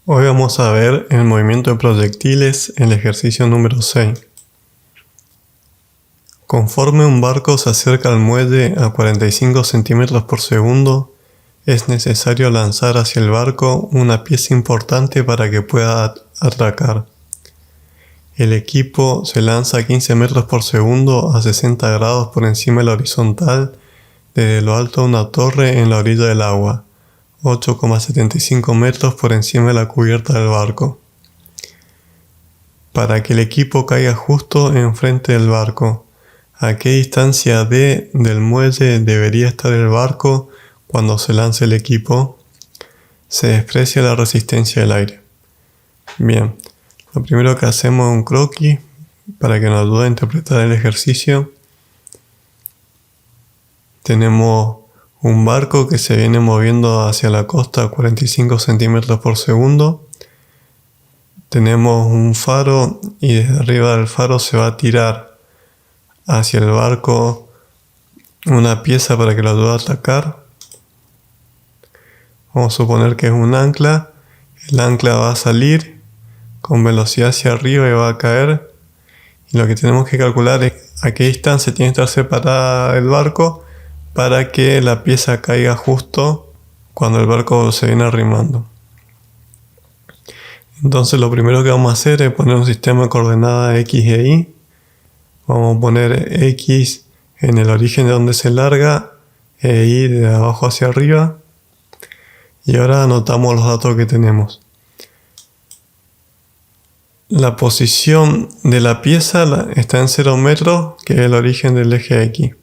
Hoy vamos a ver el movimiento de proyectiles en el ejercicio número 6. Conforme un barco se acerca al muelle a 45 centímetros por segundo, es necesario lanzar hacia el barco una pieza importante para que pueda atracar. El equipo se lanza a 15 metros por segundo a 60 grados por encima de la horizontal desde lo alto de una torre en la orilla del agua, 8,75 metros por encima de la cubierta del barco. Para que el equipo caiga justo enfrente del barco, ¿a qué distancia d del muelle debería estar el barco cuando se lance el equipo? Se desprecia la resistencia del aire. Bien, lo primero que hacemos es un croquis para que nos ayude a interpretar el ejercicio. Tenemos un barco que se viene moviendo hacia la costa a 45 centímetros por segundo. Tenemos un faro y desde arriba del faro se va a tirar hacia el barco una pieza para que lo ayude a atacar. Vamos a suponer que es un ancla. El ancla va a salir con velocidad hacia arriba y va a caer. Y lo que tenemos que calcular es a qué distancia tiene que estar separada del barco para que la pieza caiga justo cuando el barco se viene arrimando. Entonces lo primero que vamos a hacer es poner un sistema de coordenadas X e Y. Vamos a poner X en el origen de donde se larga e Y de abajo hacia arriba. Y ahora anotamos los datos que tenemos. La posición de la pieza está en 0 metros, que es el origen del eje X.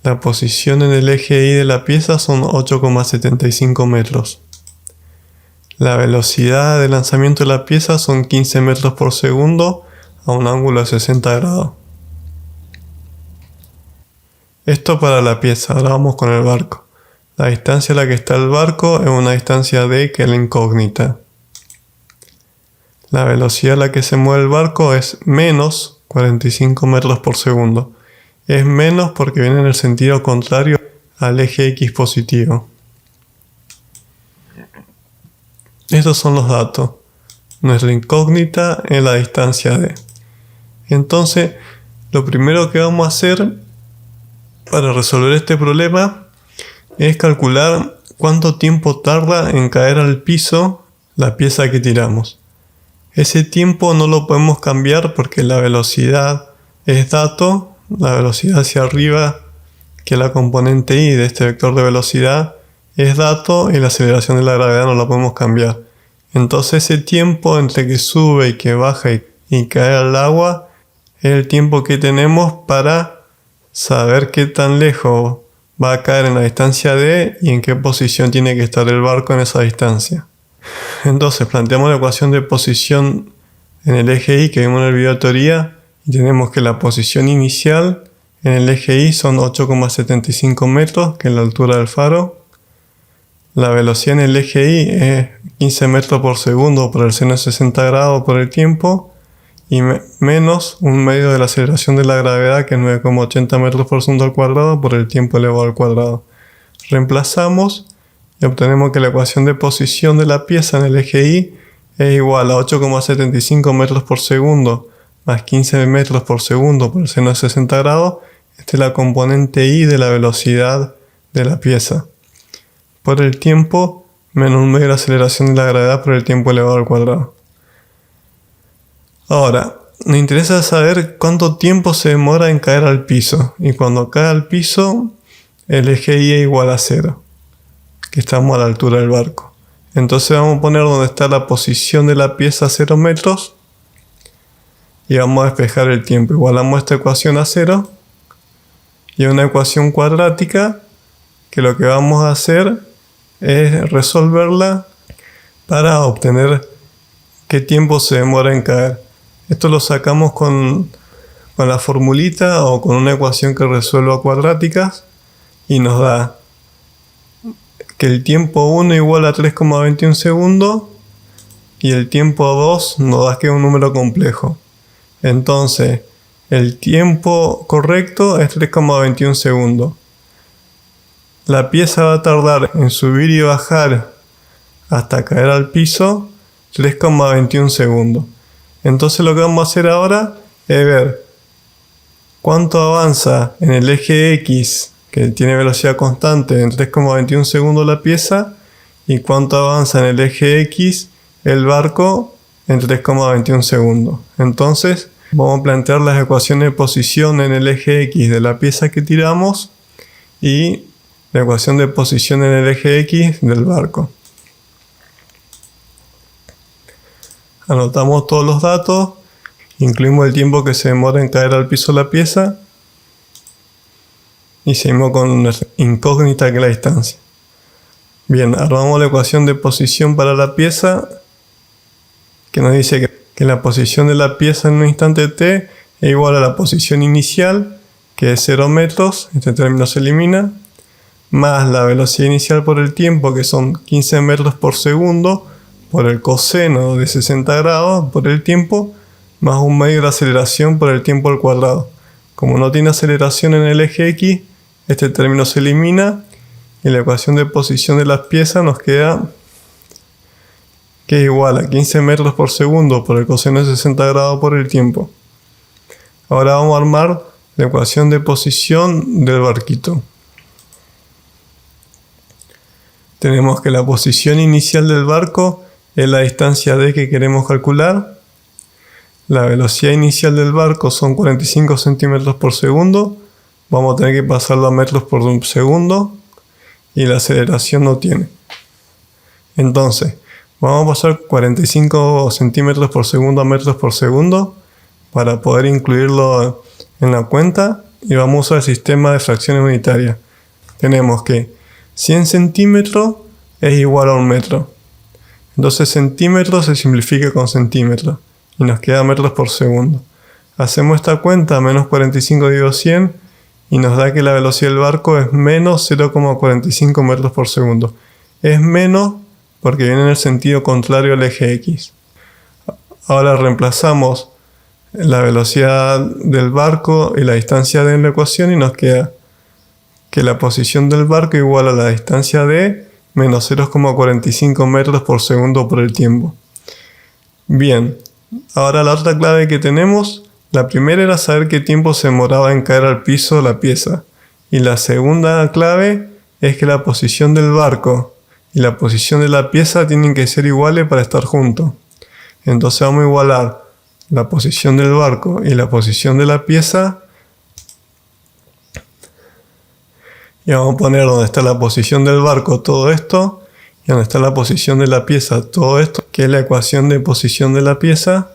La posición en el eje Y de la pieza son 8,75 metros. La velocidad de lanzamiento de la pieza son 15 metros por segundo a un ángulo de 60 grados. Esto para la pieza. Ahora vamos con el barco. La distancia a la que está el barco es una distancia d que es la incógnita. La velocidad a la que se mueve el barco es menos 45 metros por segundo. Es menos porque viene en el sentido contrario al eje X positivo. Estos son los datos. Nuestra incógnita es la distancia d. Entonces, lo primero que vamos a hacer para resolver este problema es calcular cuánto tiempo tarda en caer al piso la pieza que tiramos. Ese tiempo no lo podemos cambiar porque la velocidad es dato, la velocidad hacia arriba, que es la componente y de este vector de velocidad, es dato y la aceleración de la gravedad no la podemos cambiar. Entonces ese tiempo entre que sube y que baja y cae al agua es el tiempo que tenemos para saber qué tan lejos va a caer en la distancia d y en qué posición tiene que estar el barco en esa distancia. Entonces planteamos la ecuación de posición en el eje Y que vimos en el video de teoría y tenemos que la posición inicial en el eje Y son 8,75 metros, que es la altura del faro. La velocidad en el eje Y es 15 metros por segundo por el seno de 60 grados por el tiempo y menos un medio de la aceleración de la gravedad que es 9,80 metros por segundo al cuadrado por el tiempo elevado al cuadrado. Reemplazamos y obtenemos que la ecuación de posición de la pieza en el eje Y es igual a 8,75 metros por segundo más 15 metros por segundo por el seno de 60 grados. Esta es la componente Y de la velocidad de la pieza. Por el tiempo menos un medio de la aceleración de la gravedad por el tiempo elevado al cuadrado. Ahora, nos interesa saber cuánto tiempo se demora en caer al piso. Y cuando cae al piso, el eje Y es igual a 0. Que estamos a la altura del barco. Entonces vamos a poner donde está la posición de la pieza a 0 metros y vamos a despejar el tiempo. Igualamos esta ecuación a 0 y una ecuación cuadrática que lo que vamos a hacer es resolverla para obtener qué tiempo se demora en caer. Esto lo sacamos con la formulita o con una ecuación que resuelva cuadráticas y nos da que el tiempo 1 igual a 3,21 segundos y el tiempo 2 nos da que es un número complejo. Entonces, el tiempo correcto es 3,21 segundos. La pieza va a tardar en subir y bajar hasta caer al piso 3,21 segundos. Entonces lo que vamos a hacer ahora es ver cuánto avanza en el eje X, que tiene velocidad constante en 3,21 segundos la pieza, y cuánto avanza en el eje X el barco en 3,21 segundos. Entonces vamos a plantear las ecuaciones de posición en el eje X de la pieza que tiramos y la ecuación de posición en el eje X del barco. Anotamos todos los datos, incluimos el tiempo que se demora en caer al piso la pieza y seguimos con una incógnita que es la distancia. Bien, armamos la ecuación de posición para la pieza, que nos dice que la posición de la pieza en un instante t es igual a la posición inicial, que es 0 metros, este término se elimina, más la velocidad inicial por el tiempo, que son 15 metros por segundo, por el coseno de 60 grados por el tiempo, más un medio de la aceleración por el tiempo al cuadrado. Como no tiene aceleración en el eje X, este término se elimina y la ecuación de posición de las piezas nos queda que es igual a 15 metros por segundo por el coseno de 60 grados por el tiempo. Ahora vamos a armar la ecuación de posición del barquito. Tenemos que la posición inicial del barco es la distancia d que queremos calcular. La velocidad inicial del barco son 45 centímetros por segundo. Vamos a tener que pasarlo a metros por segundo. Y la aceleración no tiene. Entonces, vamos a pasar 45 centímetros por segundo a metros por segundo para poder incluirlo en la cuenta. Y vamos a usar el sistema de fracciones unitarias. Tenemos que 100 centímetros es igual a 1 metro. Entonces centímetros se simplifica con centímetros y nos queda metros por segundo. Hacemos esta cuenta, menos 45 dividido 100, y nos da que la velocidad del barco es menos 0,45 metros por segundo. Es menos porque viene en el sentido contrario al eje X. Ahora reemplazamos la velocidad del barco y la distancia d en la ecuación y nos queda que la posición del barco igual a la distancia d menos 0,45 metros por segundo por el tiempo. Bien, ahora la otra clave que tenemos, la primera era saber qué tiempo se demoraba en caer al piso la pieza. Y la segunda clave es que la posición del barco y la posición de la pieza tienen que ser iguales para estar juntos. Entonces vamos a igualar la posición del barco y la posición de la pieza. Y vamos a poner donde está la posición del barco todo esto y donde está la posición de la pieza todo esto, que es la ecuación de posición de la pieza,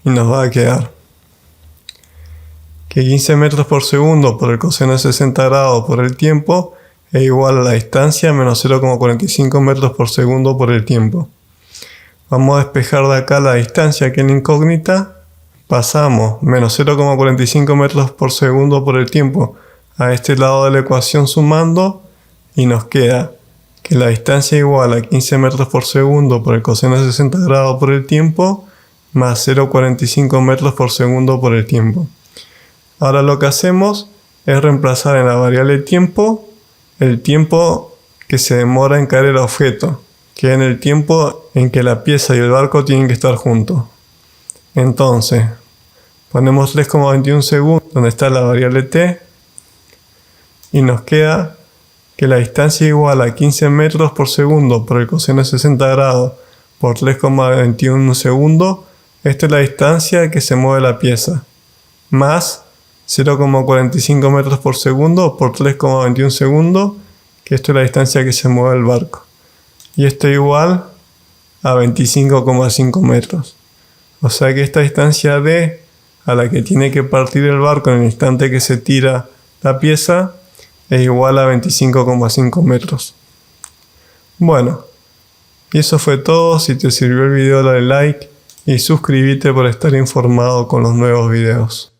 y nos va a quedar que 15 metros por segundo por el coseno de 60 grados por el tiempo es igual a la distancia menos 0,45 metros por segundo por el tiempo. Vamos a despejar de acá la distancia, que es la incógnita. Pasamos menos 0,45 metros por segundo por el tiempo a este lado de la ecuación sumando, y nos queda que la distancia es igual a 15 metros por segundo por el coseno de 60 grados por el tiempo más 0,45 metros por segundo por el tiempo. Ahora lo que hacemos es reemplazar en la variable tiempo el tiempo que se demora en caer el objeto, que es en el tiempo en que la pieza y el barco tienen que estar juntos. Entonces, ponemos 3,21 segundos donde está la variable t y nos queda que la distancia es igual a 15 metros por segundo por el coseno de 60 grados por 3,21 segundos. Esta es la distancia que se mueve la pieza, más 0,45 metros por segundo por 3,21 segundos, que esto es la distancia que se mueve el barco. Y esto es igual a 25,5 metros. O sea que esta distancia d a la que tiene que partir el barco en el instante que se tira la pieza es igual a 25,5 metros. Bueno, y eso fue todo. Si te sirvió el video dale like y suscríbete para estar informado con los nuevos videos.